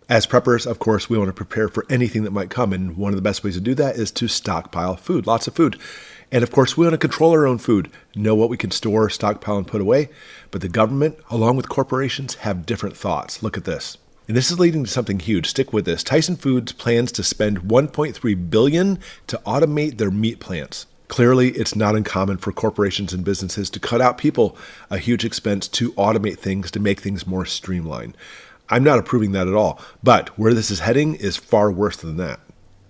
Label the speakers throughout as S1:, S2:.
S1: As preppers, of course, we want to prepare for anything that might come, and one of the best ways to do that is to stockpile food, lots of food. And of course, we want to control our own food, know what we can store, stockpile, and put away. But the government, along with corporations, have different thoughts. Look at this. And this is leading to something huge. Stick with this. Tyson Foods plans to spend $1.3 billion to automate their meat plants. Clearly, it's not uncommon for corporations and businesses to cut out people, a huge expense to automate things, to make things more streamlined. I'm not approving that at all, but where this is heading is far worse than that.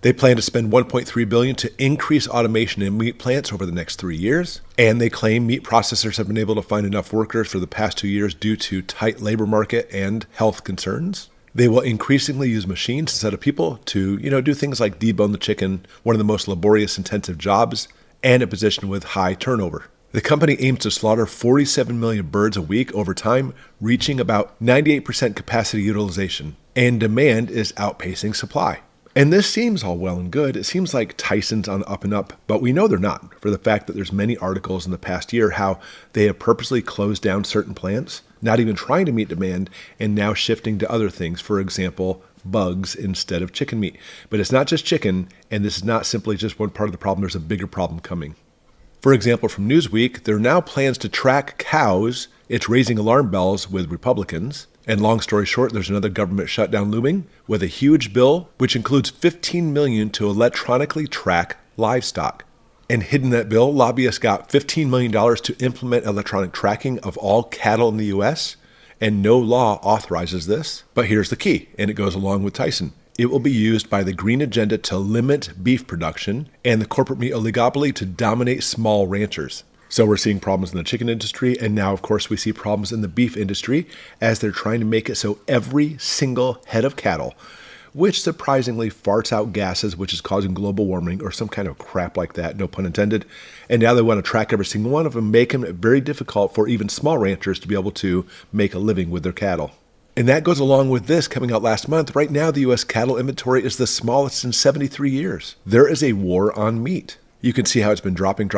S1: They plan to spend $1.3 billion to increase automation in meat plants over the next 3 years, and they claim meat processors have been able to find enough workers for the past 2 years due to tight labor market and health concerns. They will increasingly use machines instead of people to, do things like debone the chicken, one of the most laborious, intensive jobs, and a position with high turnover. The company aims to slaughter 47 million birds a week over time, reaching about 98% capacity utilization, and demand is outpacing supply. And this seems all well and good. It seems like Tyson's on the up and up, but we know they're not, for the fact that there's many articles in the past year how they have purposely closed down certain plants, not even trying to meet demand, and now shifting to other things, for example, bugs instead of chicken meat. But it's not just chicken, and this is not simply just one part of the problem. There's a bigger problem coming. For example, from Newsweek, there are now plans to track cows. It's raising alarm bells with Republicans. And long story short, there's another government shutdown looming with a huge bill, which includes $15 million to electronically track livestock. And hidden in that bill, lobbyists got $15 million to implement electronic tracking of all cattle in the U.S., and no law authorizes this. But here's the key, and it goes along with Tyson. It will be used by the Green Agenda to limit beef production and the corporate meat oligopoly to dominate small ranchers. So we're seeing problems in the chicken industry, and now, of course, we see problems in the beef industry as they're trying to make it so every single head of cattle, which surprisingly farts out gases, which is causing global warming or some kind of crap like that, no pun intended. And now they want to track every single one of them, making it very difficult for even small ranchers to be able to make a living with their cattle. And that goes along with this coming out last month. Right now, the U.S. cattle inventory is the smallest in 73 years. There is a war on meat. You can see how it's been dropping,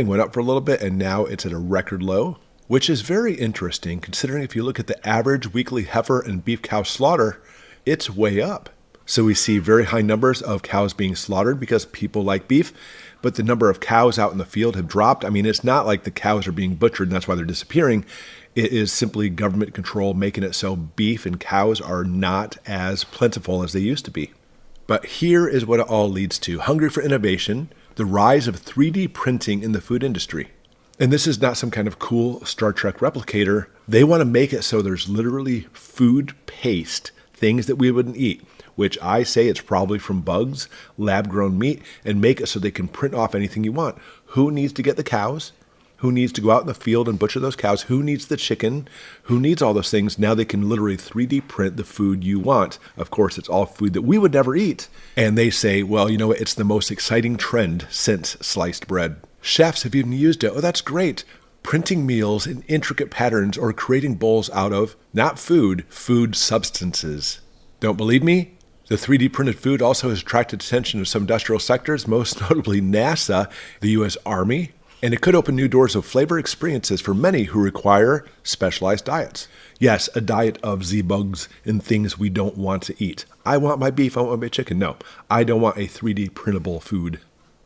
S1: went up for a little bit, and now it's at a record low, which is very interesting considering if you look at the average weekly heifer and beef cow slaughter, it's way up. So we see very high numbers of cows being slaughtered because people like beef, but the number of cows out in the field have dropped. I mean, it's not like the cows are being butchered and that's why they're disappearing. It is simply government control making it so beef and cows are not as plentiful as they used to be. But here is what it all leads to. Hungry for innovation, the rise of 3D printing in the food industry. And this is not some kind of cool Star Trek replicator. They want to make it so there's literally food paste, things that we wouldn't eat, which I say it's probably from bugs, lab-grown meat, and make it so they can print off anything you want. Who needs to get the cows? Who needs to go out in the field and butcher those cows? Who needs the chicken? Who needs all those things? Now they can literally 3D print the food you want. Of course, it's all food that we would never eat. And they say, well, you know what? It's the most exciting trend since sliced bread. Chefs have even used it. Oh, that's great. Printing meals in intricate patterns or creating bowls out of, not food, food substances. Don't believe me? The 3D printed food also has attracted attention of some industrial sectors, most notably NASA, the U.S. Army, and it could open new doors of flavor experiences for many who require specialized diets. Yes, a diet of Z-bugs and things we don't want to eat. I want my beef, I want my chicken. No, I don't want a 3D printable food.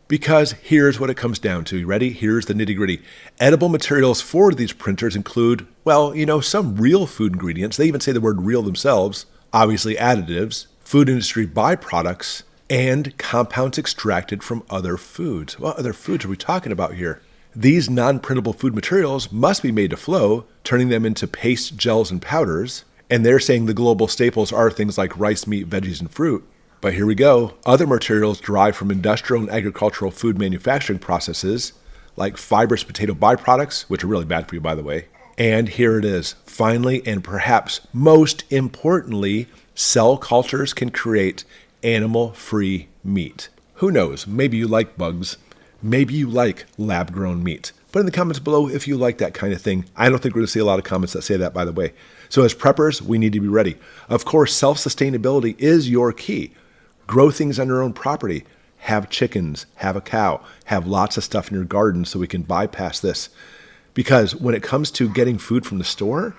S1: Because here's what it comes down to. You ready? Here's the nitty-gritty. Edible materials for these printers include, well, some real food ingredients. They even say the word real themselves. Obviously additives, food industry byproducts, and compounds extracted from other foods. What other foods are we talking about here? These non-printable food materials must be made to flow, turning them into paste, gels, and powders. And they're saying the global staples are things like rice, meat, veggies, and fruit. But here we go. Other materials derived from industrial and agricultural food manufacturing processes, like fibrous potato byproducts, which are really bad for you, by the way. And here it is. Finally, and perhaps most importantly, cell cultures can create animal-free meat. Who knows? Maybe you like bugs. Maybe you like lab-grown meat. Put in the comments below if you like that kind of thing. I don't think we're going to see a lot of comments that say that, by the way. So as preppers, we need to be ready. Of course, self-sustainability is your key. Grow things on your own property. Have chickens, have a cow, have lots of stuff in your garden so we can bypass this. Because when it comes to getting food from the store,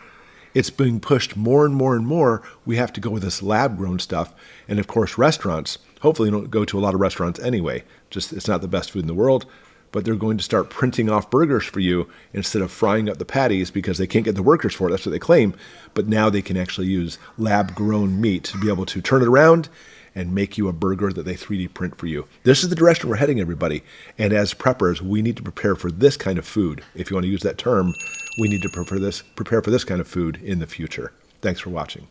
S1: it's being pushed more and more and more. We have to go with this lab-grown stuff. And of course, restaurants, hopefully you don't go to a lot of restaurants anyway. Just it's not the best food in the world. But they're going to start printing off burgers for you instead of frying up the patties because they can't get the workers for it. That's what they claim. But now they can actually use lab-grown meat to be able to turn it around and make you a burger that they 3D print for you. This is the direction we're heading, everybody. And as preppers, we need to prepare for this kind of food. If you want to use that term, we need to prepare for this kind of food in the future. Thanks for watching.